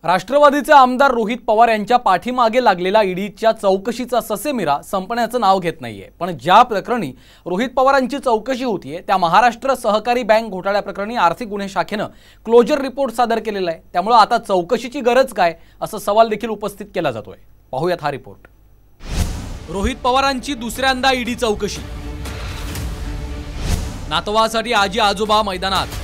राष्ट्रवादीचे आमदार रोहित पवार यांच्या पाठीमागे लागलेला ईडीच्या चौकशीचा ससेमिरा संपण्याचं नाव घेत नाहीये। पण ज्या प्रकरणी रोहित पवारांची चौकशी होतीये त्या महाराष्ट्र सहकारी बँक घोटाळ्या प्रकरणी आर्थिक गुन्हे शाखेने क्लोजर रिपोर्ट सादर केलेला आहे। त्यामुळे आता चौकशीची गरज काय असा सवाल देखील उपस्थित केला जातोय। पाहूयात हा रिपोर्ट। रोहित पवारांची दुसऱ्यांदा ईडी चौकशी। नातवासाठी आजी आजोबा मैदानात।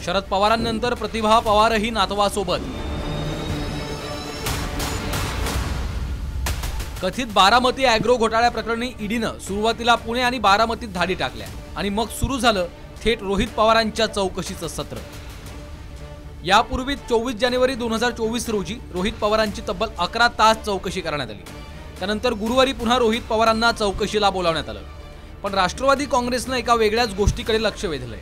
शरद पवारांनंतर प्रतिभा पवारही नातवासोबत। कथित बारामती ॲग्रो घोटाळ्या प्रकरणी ईडीनं सुरुवातीला पुणे आणि बारामतीत धाडी टाकल्या आणि मग सुरू झालं थेट रोहित पवारांच्या चौकशीचं सत्र। यापूर्वी 24 जानेवारी 2024 रोजी रोहित पवारांची तब्बल 11 तास चौकशी करण्यात आली। त्यानंतर गुरुवारी पुन्हा रोहित पवारांना चौकशीला बोलावण्यात आलं। पण राष्ट्रवादी काँग्रेसने एका वेगळ्याच गोष्टीकडे लक्ष वेधलंय।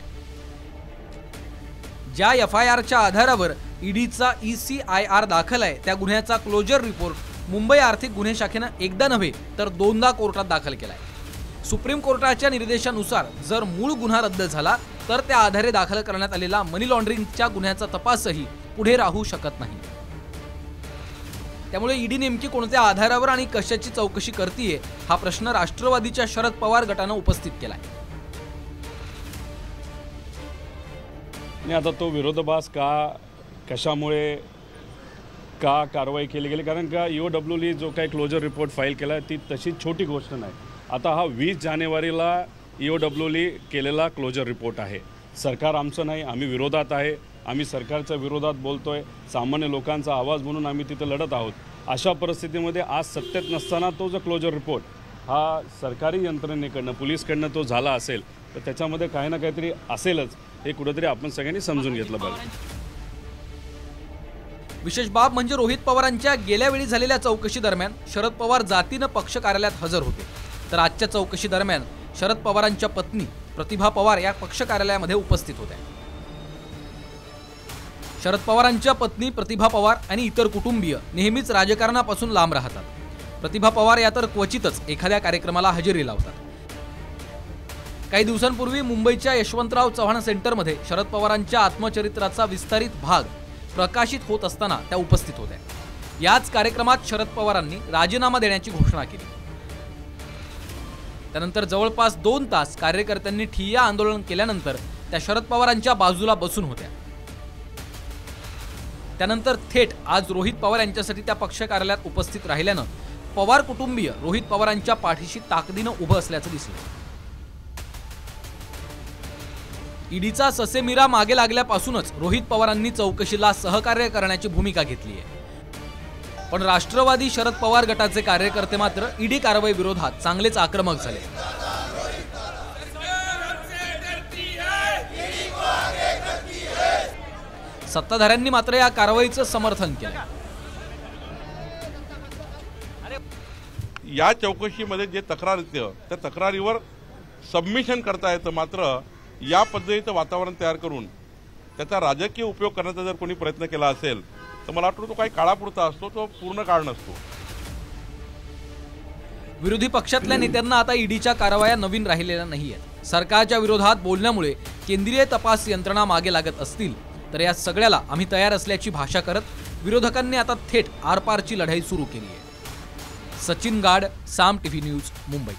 ज्या एफआयआरच्या आधारावर ईडीचा ECIR दाखल आहे त्या गुन्ह्याचा क्लोजर रिपोर्ट मुंबई आर्थिक गुन्हे शाखेने एकदा नव्हे तर दोनदा कोर्टात दाखल केलाय। सुप्रीम कोर्टाच्या निर्देशानुसार जर मूळ गुन्हा रद्द झाला तर त्या आधारे दाखल करण्यात आलेला मनी लॉन्ड्रिंगच्या गुन्ह्याचा तपासही पुढे राहू शकत नाही। त्यामुळे ईडी नेमकी कोणत्या आधारावर आणि कशाची चौकशी करतेय हा प्रश्न राष्ट्रवादीच्या शरद पवार गटाने उपस्थित केलाय। आणि आता तो विरोधाभास कशामुळे कारवाई केली गेली, कारण का EOWने जो काही क्लोजर रिपोर्ट फाईल केला ती तशी छोटी गोष्ट नाही। आता हा 20 जानेवारीला EOWने केलेला क्लोजर रिपोर्ट आहे। सरकार आमचं नाही, आम्ही विरोधात आहे, आम्ही सरकारच्या विरोधात बोलतोय, सामान्य लोकांचा आवाज म्हणून आम्ही तिथे लढत आहोत। अशा परिस्थितीमध्ये आज सत्तेत नसताना तो जो क्लोजर रिपोर्ट हा सरकारी यंत्रणेकडनं पोलीसकडनं तो झाला असेल तर त्याच्यामध्ये काही ना काहीतरी असेलच, हे कुठेतरी आपण सगळ्यांनी समजून घेतलं पाहिजे। विशेष बाब म्हणजे रोहित पवारांच्या गेल्या वेळी झालेल्या चौकशी दरम्यान शरद पवार जातीनं पक्ष कार्यालयात हजर होते, तर आजच्या चौकशी दरम्यान शरद पवारांच्या पत्नी प्रतिभा पवार या पक्ष कार्यालयामध्ये उपस्थित होत्या। शरद पवारांच्या पत्नी प्रतिभा पवार आणि इतर कुटुंबीय नेहमीच राजकारणापासून लांब राहतात। प्रतिभा पवार या तर क्वचितच एखाद्या कार्यक्रमाला हजेरी लावतात। काही दिवसांपूर्वी मुंबईच्या यशवंतराव चव्हाण सेंटरमध्ये शरद पवारांच्या आत्मचरित्राचा विस्तारित भाग प्रकाशित होत असताना त्या उपस्थित होत्या। याच कार्यक्रमात शरद पवारांनी राजीनामा देण्याची घोषणा केली। त्यानंतर जवळपास 2 तास कार्यकर्त्यांनी ठिय्या आंदोलन केल्यानंतर त्या शरद पवारांच्या बाजूला बसून होत्या। त्यानंतर थेट आज रोहित पवार यांच्यासाठी त्या पक्ष कार्यालयात उपस्थित राहिल्यानं पवार कुटुंबीय रोहित पवारांच्या पाठीशी ताकदीनं उभं असल्याचं दिसलं। ईडीचा ससेमिरा मागे लागल्यापासूनच रोहित पवारांनी चौकशीला सहकार्य करण्याची भूमिका घेतली आहे। पण राष्ट्रवादी शरद पवार गटाचे कार्यकर्ते मात्र ईडी कारवाई विरोधात चांगलेच आक्रमक झाले। सत्ताधाऱ्यांनी मात्र या कारवाईचं समर्थन केलं। या चौकशीमध्ये जे तक्रार येते त्या तक्रारीवर सबमिशन करता येतं, मात्र या पद्धतीचं वातावरण तयार करून त्याचा राजकीय उपयोग करण्याचा जर कोणी प्रयत्न केला असेल तर मला वाटतं तो काही काळापुरता असतो, तो पूर्ण काळ नसतो। विरोधी पक्षातल्या नेत्यांना आता ईडीच्या कारवाया नवीन राहिलेल्या नाहीयेत। सरकारच्या विरोधात बोलण्यामुळे केंद्रीय तपास यंत्रणा मागे लागत असतील तर या सगळ्याला आम्ही तयार असल्याची भाषा करत विरोधकांनी आता थेट आरपारची लढाई सुरू केली आहे। सचिन गाड, साम TV न्यूज, मुंबई।